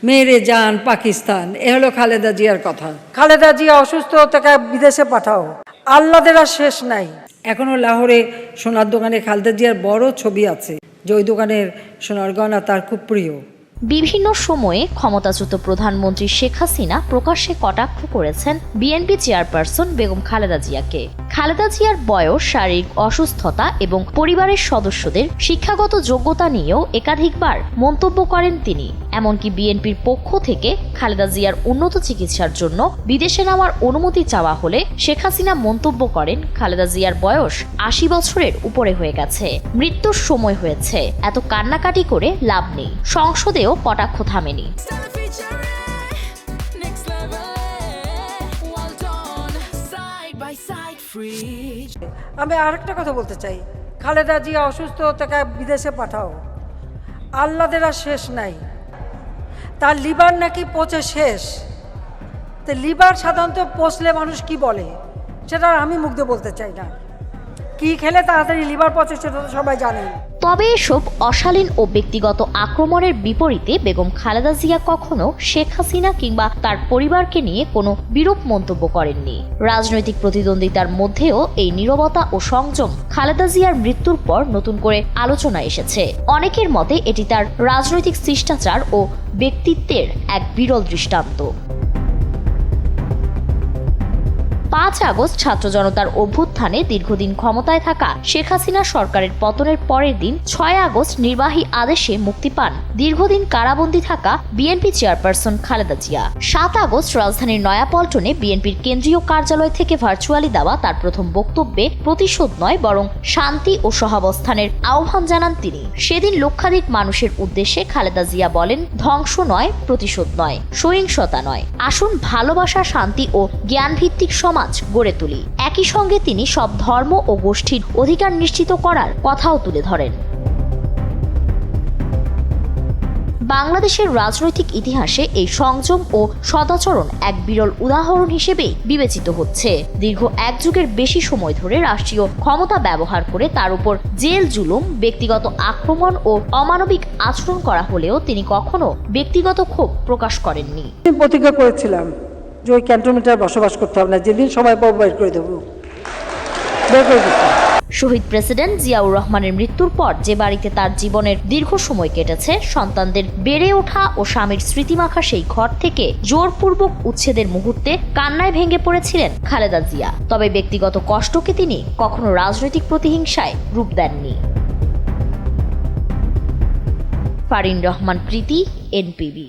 মেরে যান পাকিস্তান, এ হলো খালেদা জিয়ার কথা। খালেদা জিয়া অসুস্থ, তাকে বিদেশে পাঠাও, আল্লাদের আর শেষ নাই। এখনো লাহোরে সোনার দোকানে খালেদা জিয়ার বড় ছবি আছে, যে ওই দোকানের সোনার গয়না তার খুব প্রিয়। বিভিন্ন সময়ে ক্ষমতাচ্যুত প্রধানমন্ত্রী শেখ হাসিনা প্রকাশ্যে কটাক্ষ করেছেন বিএনপি চেয়ারপারসন বেগম খালেদা জিয়াকে। খালেদা জিয়ার বয়স, শারীরিক অসুস্থতা এবং পরিবারের সদস্যদের শিক্ষাগত যোগ্যতা নিয়েও একাধিকবার মন্তব্য করেন তিনি। এমনকি বিএনপির পক্ষ থেকে খালেদা জিয়ার উন্নত চিকিৎসার জন্য বিদেশে নেওয়ার অনুমতি চাওয়া হলে শেখ হাসিনা মন্তব্য করেন, খালেদা জিয়ার বয়স ৮০ বছরের উপরে হয়ে গেছে, মৃত্যুর সময় হয়েছে, এত কান্নাকাটি করে লাভ নেই। সংসদেও কটাক্ষ থামেনি। আমি আরেকটা কথা বলতে চাই, খালেদা জিয়া অসুস্থ, তাকে বিদেশে পাঠাও, আল্লাদের আর শেষ নাই। তার লিভার নাকি পচে শেষ। তো লিভার সাধারণত পচলে মানুষ কি বলে সেটা আমি মুখ দিয়ে বলতে চাই না। কি খেলে তাড়াতাড়ি লিভার পচে সেটা তো সবাই জানেন। তবে এসব অশালীন ও ব্যক্তিগত আক্রমণের বিপরীতে বেগম খালেদা জিয়া কখনো শেখ হাসিনা কিংবা তার পরিবারকে নিয়ে কোনো বিরূপ মন্তব্য করেননি। রাজনৈতিক প্রতিদ্বন্দ্বিতার মধ্যেও এই নীরবতা ও সংযম খালেদা জিয়ার মৃত্যুর পর নতুন করে আলোচনায় এসেছে। অনেকের মতে এটি তার রাজনৈতিক শিষ্টাচার ও ব্যক্তিত্বের এক বিরল দৃষ্টান্ত। ৫ আগস্ট ছাত্র জনতার অভ্যুত্থানে দীর্ঘদিন ক্ষমতায় থাকা শেখ হাসিনা সরকারের পতনের পরের দিন ৬ আগস্ট নির্বাহী আদেশে মুক্তি পান দীর্ঘদিন কারাবন্দী থাকা BNP chairperson Khaleda Zia. ৭ August রাজধানীর নয়াপল্টনে বিএনপির কেন্দ্রীয় কার্যালয় থেকে ভার্চুয়ালি দেওয়া তার প্রথম বক্তব্যে প্রতিশোধ নয় বরং শান্তি ও সহাবস্থানের আহ্বান জানান তিনি। সেদিন লক্ষাধিক মানুষের উদ্দেশ্যে খালেদা জিয়া বলেন, ধ্বংস নয়, প্রতিশোধ নয়, সহিংসতা নয়, আসুন ভালোবাসা, শান্তি ও জ্ঞানভিত্তিক সমাজ গড়ে তুলি। একই সঙ্গে তিনি সব ধর্ম ও গোষ্ঠীর অধিকার নিশ্চিত করার কথাও তুলে ধরেন। বাংলাদেশের রাজনৈতিক ইতিহাসে এই সংযম ও সদাচরণ এক বিরল উদাহরণ হিসেবেই বিবেচিত হচ্ছে। দীর্ঘ এক যুগের বেশি সময় ধরে রাষ্ট্রীয় ক্ষমতা ব্যবহার করে তার উপর জেল জুলুম, ব্যক্তিগত আক্রমণ ও অমানবিক আচরণ করা হলেও তিনি কখনো ব্যক্তিগত ক্ষোভ প্রকাশ করেননি। প্রতিজ্ঞা করেছিলাম যে ওই ক্যান্টনমেন্টে বসবাস করতে হবে না, যেদিন সবাই বের করে দেবো, বের করে দিচ্ছি। শহীদ প্রেসিডেন্ট জিয়াউর রহমানের মৃত্যুর পর যে বাড়িতে তার জীবনের দীর্ঘ সময় কেটেছে, সন্তানদের বেড়ে ওঠা ও স্বামীর স্মৃতিমাখা সেই ঘর থেকে জোরপূর্বক উচ্ছেদের মুহূর্তে কান্নায় ভেঙে পড়েছিলেন খালেদা জিয়া। তবে ব্যক্তিগত কষ্টকে তিনি কখনো রাজনৈতিক প্রতিহিংসায় রূপ দেননি। ফারিন রহমান প্রীতি, এনপিবি।